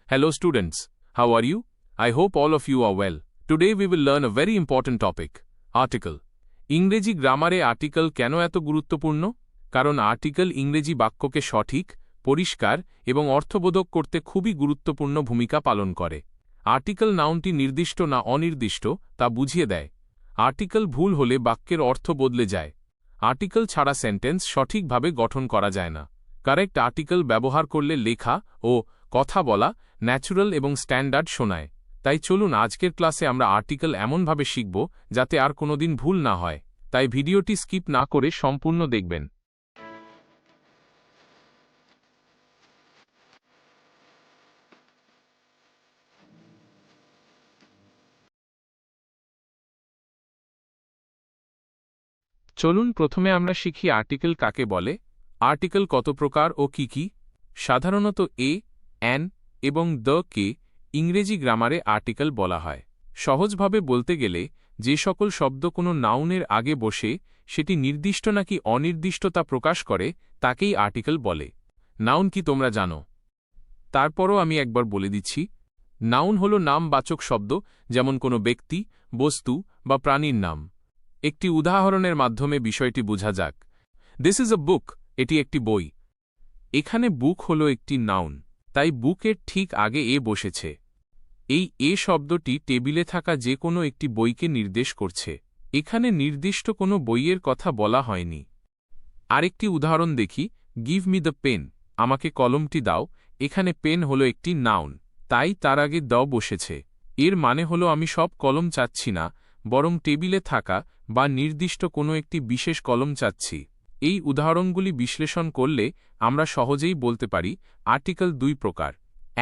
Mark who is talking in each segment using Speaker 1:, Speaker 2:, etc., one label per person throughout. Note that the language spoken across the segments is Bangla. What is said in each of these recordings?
Speaker 1: Hello students, how are you? I hope all of you are well. Today we will learn a very important topic, article. ইংরেজি গ্রামারে আর্টিকেল কেন এত গুরুত্বপূর্ণ? কারণ আর্টিকেল ইংরেজি বাক্যকে সঠিক, পরিষ্কার এবং অর্থবোধক করতে খুবই গুরুত্বপূর্ণ ভূমিকা পালন করে। আর্টিকেল নাউনটি নির্দিষ্ট না অনির্দিষ্ট তা বুঝিয়ে দেয়। আর্টিকেল ভুল হলে বাক্যের অর্থ বদলে যায়। আর্টিকেল ছাড়া সেন্টেন্স সঠিকভাবে গঠন করা যায় না। কারেক্ট আর্টিকেল ব্যবহার করলে লেখা ও কথা বলা ন্যাচুরাল এবং স্ট্যান্ডার্ড শোনায়। তাই চলুন আজকের ক্লাসে আমরা আর্টিকেল এমনভাবে শিখব যাতে আর কোনোদিন ভুল না হয়। তাই ভিডিওটি স্কিপ না করে সম্পূর্ণ দেখবেন। চলুন প্রথমে আমরা শিখি আর্টিকেল কাকে বলে, আর্টিকেল কত প্রকার ও কি কি। সাধারণত এ, অ্যান এবং দ্য কে ইংরেজি গ্রামারে আর্টিকেল বলা হয়। সহজভাবে বলতে গেলে যে সকল শব্দ কোনো নাউনের আগে বসে সেটি নির্দিষ্ট নাকি অনির্দিষ্ট তা প্রকাশ করে তাকেই আর্টিকেল বলে। নাউন কি তোমরা জানো? তারপরও আমি একবার বলে দিচ্ছি। নাউন হল নামবাচক শব্দ, যেমন কোনো ব্যক্তি, বস্তু বা প্রাণীর নাম। একটি উদাহরণের মাধ্যমে বিষয়টি বোঝা যাক। দিস ইজ আ বুক, এটি একটি বই। এখানে বুক হল একটি নাউন, তাই বুকের ঠিক আগে এ বসেছে। এই এ শব্দটি টেবিলে থাকা যে কোনো একটি বইকে নির্দেশ করছে। এখানে নির্দিষ্ট কোনো বইয়ের কথা বলা হয়নি। আরেকটি উদাহরণ দেখি, গিভ মি দ্য পেন, আমাকে কলমটি দাও। এখানে পেন হল একটি নাউন, তাই তার আগে দ বসেছে। এর মানে হল আমি সব কলম চাচ্ছি না, বরং টেবিলে থাকা বা নির্দিষ্ট কোনো একটি বিশেষ কলম চাচ্ছি। এই উদাহরণগুলি বিশ্লেষণ করলে আমরা সহজেই বলতে পারি আর্টিকেল দুই প্রকার।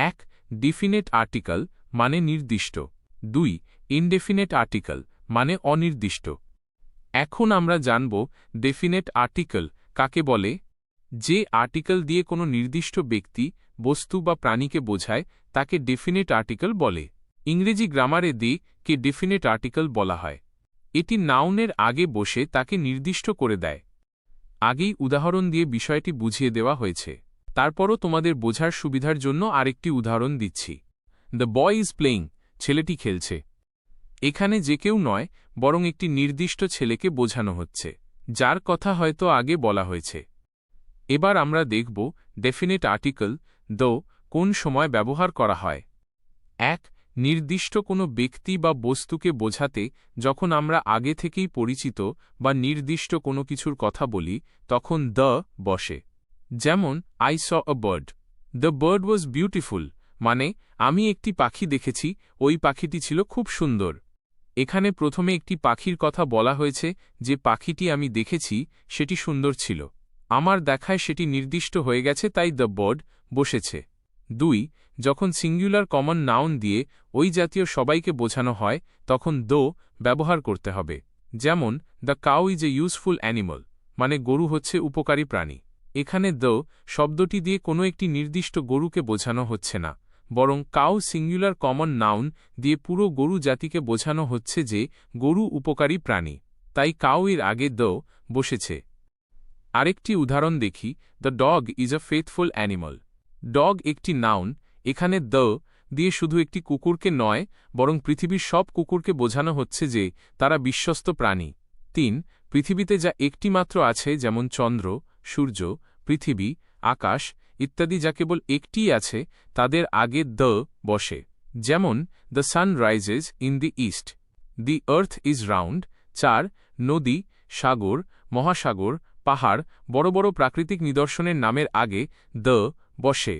Speaker 1: ১. ডিফিনেট আর্টিকেল মানে নির্দিষ্ট। ২. ইনডেফিনেট আর্টিকেল মানে অনির্দিষ্ট। এখন আমরা জানব ডেফিনেট আর্টিকেল কাকে বলে। যে আর্টিকেল দিয়ে কোনো নির্দিষ্ট ব্যক্তি, বস্তু বা প্রাণীকে বোঝায় তাকে ডেফিনেট আর্টিকেল বলে। ইংরেজি গ্রামারে দি কে ডেফিনেট আর্টিকেল বলা হয়। এটি নাউনের আগে বসে তাকে নির্দিষ্ট করে দেয়। আগেই উদাহরণ দিয়ে বিষয়টি বুঝিয়ে দেওয়া হয়েছে। তারপরও তোমাদের বোঝার সুবিধার জন্য আরেকটি উদাহরণ দিচ্ছি। দ্য বয় ইজ প্লেয়িং, ছেলেটি খেলছে। এখানে যে কেউ নয়, বরং একটি নির্দিষ্ট ছেলেকে বোঝানো হচ্ছে, যার কথা হয়তো আগে বলা হয়েছে। এবার আমরা দেখব ডেফিনেট আর্টিকেল দো কোন সময় ব্যবহার করা হয়। ১. নির্দিষ্ট কোনো ব্যক্তি বা বস্তুকে বোঝাতে যখন আমরা আগে থেকেই পরিচিত বা নির্দিষ্ট কোনো কিছুর কথা বলি তখন দ্য বসে। যেমন I saw a bird, the bird was beautiful, মানে আমি একটি পাখি দেখেছি, ওই পাখিটি ছিল খুব সুন্দর। এখানে প্রথমে একটি পাখির কথা বলা হয়েছে, যে পাখিটি আমি দেখেছি সেটি সুন্দর ছিল। আমার দেখায় সেটি নির্দিষ্ট হয়ে গেছে, তাই দ্য বার্ড বসেছে। ২. যখন সিঙ্গুলার কমন নাউন দিয়ে ওই জাতীয় সবাইকে বোঝানো হয় তখন দো ব্যবহার করতে হবে। যেমন the cow is a useful animal, মানে গরু হচ্ছে উপকারী প্রাণী। এখানে দো শব্দটি দিয়ে কোনো একটি নির্দিষ্ট গরুকে বোঝানো হচ্ছে না, বরং কাউ সিঙ্গুলার কমন নাউন দিয়ে পুরো গরু জাতিকে বোঝানো হচ্ছে যে গরু উপকারী প্রাণী, তাই কাউ এর আগে দো বসেছে। আরেকটি উদাহরণ দেখি, the dog is a faithful animal. Dog একটি নাউন, এখানে দ্য দিয়ে শুধু একটি কুকুরকে নয়, বরং পৃথিবীর সব কুকুরকে বোঝানো হচ্ছে যে তারা বিশ্বস্ত প্রাণী। ৩. পৃথিবীতে যা একটি মাত্র আছে, যেমন চন্দ্র, সূর্য, পৃথিবী, আকাশ ইত্যাদি যা কেবল একটিই আছে, তাদের আগে দ্য বসে। যেমন the sun rises in the east, the earth is round. ৪. নদী, সাগর, মহাসাগর, পাহাড়, বড় বড় প্রাকৃতিক নিদর্শনের নামের আগে দ্য বসে।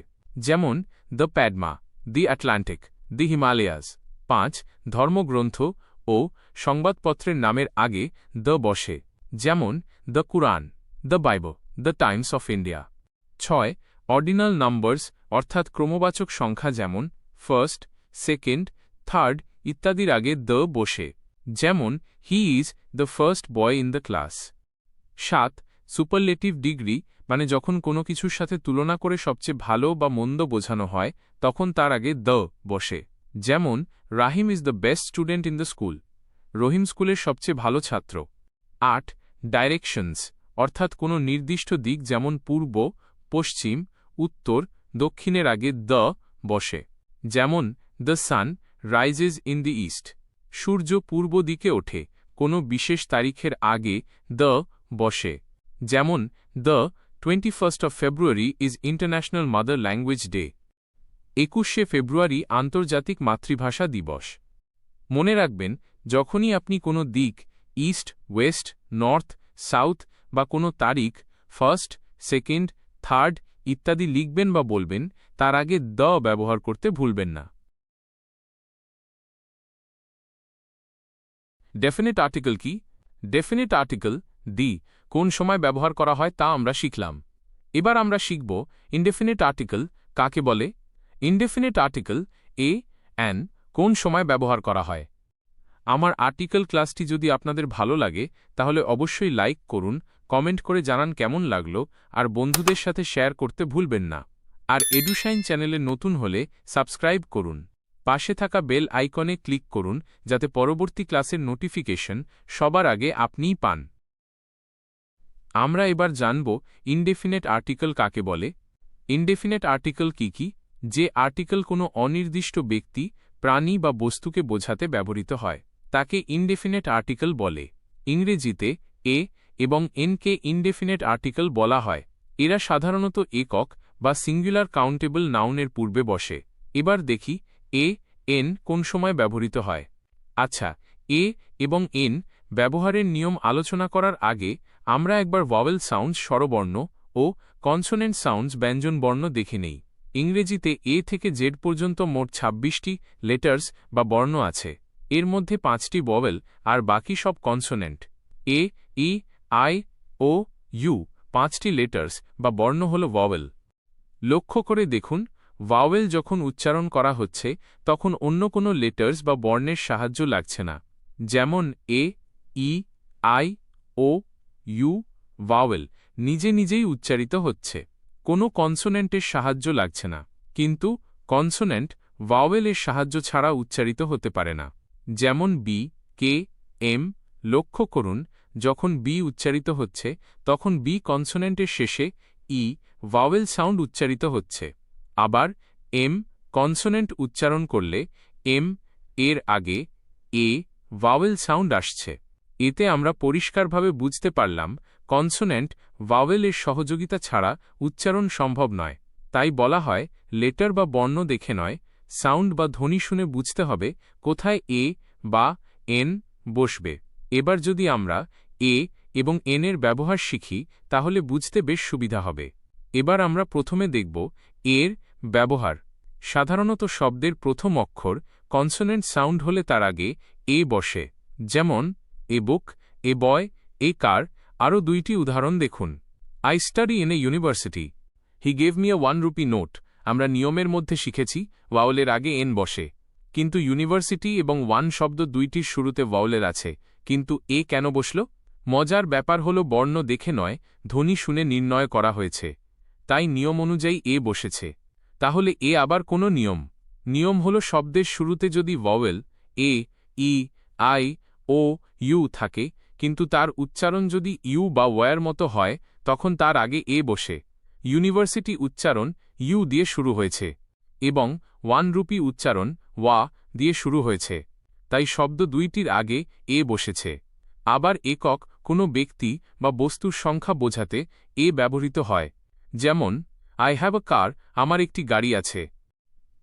Speaker 1: যেমন the Padma, the Atlantic, the Himalayas. ৫. ধর্মগ্রন্থ ও সংবাদপত্রের নামের আগে দ্য বসে। যেমন the Quran, the Bible, the Times of India. ৬. Ordinal numbers অর্থাৎ ক্রমবাচক সংখ্যা, যেমন ফার্স্ট, সেকেন্ড, থার্ড ইত্যাদির আগে দ্য বসে। যেমন he is the first boy in the class. ৭. Superlative degree, মানে যখন কোনো কিছুর সাথে তুলনা করে সবচেয়ে ভালো বা মন্দ বোঝানো হয় তখন তার আগে দ্য বসে। যেমন Rahim is the best student in the school, Rahim স্কুলের সবচেয়ে ভালো ছাত্র। ৮. ডাইরেকশনস অর্থাৎ কোনো নির্দিষ্ট দিক, যেমন পূর্ব, পশ্চিম, উত্তর, দক্ষিণের আগে দ্য বসে। যেমন the sun rises in the east, সূর্য পূর্ব দিকে ওঠে, কোনো বিশেষ তারিখের আগে দ্য বসে। যেমন the 21st of February is international mother language day, 21শে ফেব্রুয়ারি আন্তর্জাতিক মাতৃভাষা দিবস। মনে রাখবেন, যখনই আপনি কোনো দিক, ইস্ট, ওয়েস্ট, নর্থ, সাউথ বা কোনো তারিখ, ফার্স্ট, সেকেন্ড, থার্ড ইত্যাদি লিখবেন বা বলবেন, তার আগে দ্য ব্যবহার করতে ভুলবেন না। ডেফিনিট আর্টিকেল কি? ডেফিনিট আর্টিকেল দি কোন সময় ব্যবহার করা হয় তা আমরা শিখলাম। এবার আমরা শিখব ইনডেফিনিট আর্টিকেল কাকে বলে। ইনডেফিনিট আর্টিকেল এ অ্যান কোন সময় ব্যবহার করা হয়। আমার আর্টিকেল ক্লাসটি যদি আপনাদের ভালো লাগে তাহলে অবশ্যই লাইক করুন, কমেন্ট করে জানান কেমন লাগলো, আর বন্ধুদের সাথে শেয়ার করতে ভুলবেন না। আর এডুশাইন চ্যানেলে নতুন হলে সাবস্ক্রাইব করুন, পাশে থাকা বেল আইকনে ক্লিক করুন যাতে পরবর্তী ক্লাসের নোটিফিকেশন সবার আগে আপনিই পান। আমরা এবার জানব ইনডেফিনিট আর্টিকেল কাকে বলে। ইনডেফিনিট আর্টিকেল কি? যে আর্টিকেল কোনো অনির্দিষ্ট ব্যক্তি, প্রাণী বা বস্তুকে বোঝাতে ব্যবহৃত হয় তাকে ইনডেফিনিট আর্টিকেল বলে। ইংরেজিতে এ এবং এনকে ইনডেফিনিট আর্টিকেল বলা হয়। এরা সাধারণত একক বা সিঙ্গুলার কাউন্টেবল নাউনের পূর্বে বসে। এবার দেখি এ এন কোন সময় ব্যবহৃত হয়। আচ্ছা, এ এবং এন ব্যবহারের নিয়ম আলোচনা করার আগে আমরা একবার ভাওয়েল সাউন্ডস স্বরবর্ণ ও কনসোনেন্ট সাউন্ডস ব্যঞ্জন বর্ণ দেখে নেই। ইংরেজিতে এ থেকে জেড পর্যন্ত মোট ২৬টি লেটার্স বা বর্ণ আছে। এর মধ্যে ৫টি ভাওয়েল আর বাকি সব consonant. A, E, I, O, U ৫টি লেটার্স বা বর্ণ হল ভাওয়েল। লক্ষ্য করে দেখুন, ভাওয়েল যখন উচ্চারণ করা হচ্ছে তখন অন্য কোনো লেটার্স বা বর্ণের সাহায্য লাগছে না। যেমন এ, E, I, O, you vowel নিজে নিজেই উচ্চারিত হচ্ছে, কোনো কনসোনেন্টের সাহায্য লাগছে না। কিন্তু কনসোনেন্ট ভাওয়েলের সাহায্য ছাড়া উচ্চারিত হতে পারে না। যেমন বি, কে, এম। লক্ষ্য করুন, যখন বি উচ্চারিত হচ্ছে তখন বি কনসোনেন্টের শেষে ই ভাওয়েল সাউন্ড উচ্চারিত হচ্ছে। আবার এম কনসোনেন্ট উচ্চারণ করলে এম এর আগে এ ভাওয়েল সাউন্ড আসছে। এতে আমরা পরিষ্কারভাবে বুঝতে পারলাম কনসোনেন্ট ভাওয়েলের সহযোগিতা ছাড়া উচ্চারণ সম্ভব নয়। তাই বলা হয় লেটার বা বর্ণ দেখে নয়, সাউন্ড বা ধ্বনি শুনে বুঝতে হবে কোথায় এ বা এন বসবে। এবার যদি আমরা এ এবং এন এর ব্যবহার শিখি তাহলে বুঝতে বেশ সুবিধা হবে। এবার আমরা প্রথমে দেখব এর ব্যবহার। সাধারণত শব্দের প্রথম অক্ষর কনসোনেন্ট সাউন্ড হলে তার আগে এ বসে। যেমন এ বুক, এ বয়, এ কার। আরও ২টি উদাহরণ দেখুন। I study in a university, he gave me a 1 rupee note. আমরা নিয়মের মধ্যে শিখেছি ভাওয়েলের আগে এন বসে, কিন্তু ইউনিভার্সিটি এবং 1 শব্দ দুইটির শুরুতে ভাওয়েলের আছে, কিন্তু এ কেন বসল? মজার ব্যাপার হল বর্ণ দেখে নয়, ধ্বনি শুনে নির্ণয় করা হয়েছে। তাই নিয়ম অনুযায়ী এ বসেছে। তাহলে এ আবার কোনো নিয়ম হল শব্দের শুরুতে যদি vowel A, E, I, O, U থাকে কিন্তু তার উচ্চারণ যদি ইউ বা ওয়ার মতো হয় তখন তার আগে এ বসে। ইউনিভার্সিটি উচ্চারণ ইউ দিয়ে শুরু হয়েছে এবং 1 রুপি উচ্চারণ ওয়া দিয়ে শুরু হয়েছে, তাই শব্দ দুইটির আগে এ বসেছে। আবার একক কোনো ব্যক্তি বা বস্তুর সংখ্যা বোঝাতে এ ব্যবহৃত হয়। যেমন আই হ্যাভ আ কার, আমার একটি গাড়ি আছে।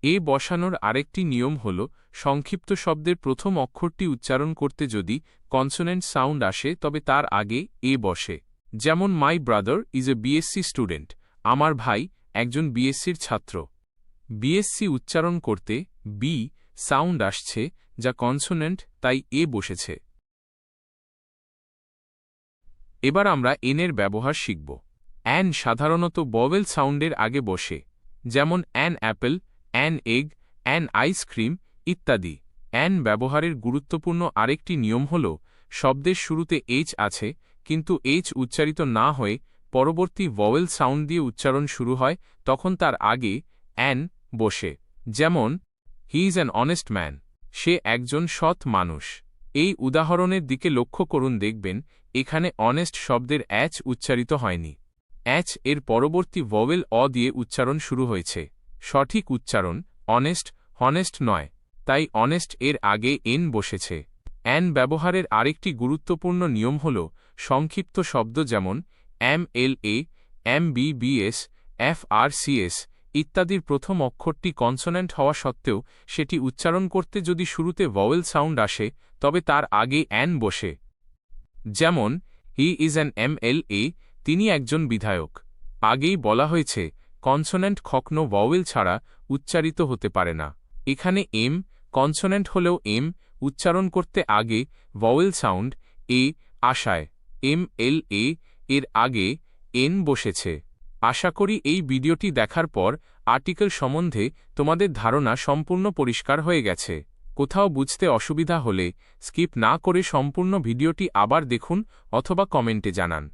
Speaker 1: এ বসানোর আরেকটি নিয়ম হল সংক্ষিপ্ত শব্দের প্রথম অক্ষরটি উচ্চারণ করতে যদি কনসোনেন্ট সাউন্ড আসে তবে তার আগে এ বসে। যেমন my brother is a BSc student, আমার ভাই একজন বিএসসির ছাত্র। বিএসসি উচ্চারণ করতে বি সাউন্ড আসছে যা কনসোনেন্ট, তাই এ বসেছে। এবার আমরা এনের ব্যবহার শিখব। অ্যান সাধারণত ভাওয়েল সাউন্ডের আগে বসে, যেমন an Apple, an egg, an ice cream ইত্যাদি। অ্যান ব্যবহারের গুরুত্বপূর্ণ আরেকটি নিয়ম হল শব্দের শুরুতে এইচ আছে কিন্তু এইচ উচ্চারিত না হয়ে পরবর্তী ভাওয়েল সাউন্ড দিয়ে উচ্চারণ শুরু হয়, তখন তার আগে অ্যান বসে। যেমন he is an honest man, সে একজন সৎ মানুষ। এই উদাহরণের দিকে লক্ষ্য করুন, দেখবেন এখানে অনেস্ট শব্দের অ্যাচ উচ্চারিত হয়নি। অ্যাচ এর পরবর্তী ভাওয়েল অ দিয়ে উচ্চারণ শুরু হয়েছে। সঠিক উচ্চারণ অনেস্ট হনেস্ট নয়, তাই অনেস্ট এর আগে এন বসেছে। অ্যান ব্যবহারের আরেকটি গুরুত্বপূর্ণ নিয়ম হল সংক্ষিপ্ত শব্দ যেমন MLA, MBBS, FRCS ইত্যাদির প্রথম অক্ষরটি কনসোন্যান্ট হওয়া সত্ত্বেও সেটি উচ্চারণ করতে যদি শুরুতে ভয়েল সাউন্ড আসে তবে তার আগে অ্যান বসে। যেমন হি ইজ অ্যান MLA, তিনি একজন বিধায়ক। আগেই বলা হয়েছে কনসোন্যান্ট কখনো ভয়েল ছাড়া উচ্চারিত হতে পারে না। এখানে এম কনসোন্যান্ট হলেও এম উচ্চারণ করতে আগে ভয়েল সাউন্ড এ আসায় MLA এর আগে এন বসেছে। আশা করি এই ভিডিওটি দেখার পর আর্টিকেল সম্বন্ধে তোমাদের ধারণা সম্পূর্ণ পরিষ্কার হয়ে গেছে। কোথাও বুঝতে অসুবিধা হলে স্কিপ না করে সম্পূর্ণ ভিডিওটি আবার দেখুন অথবা কমেন্টে জানান।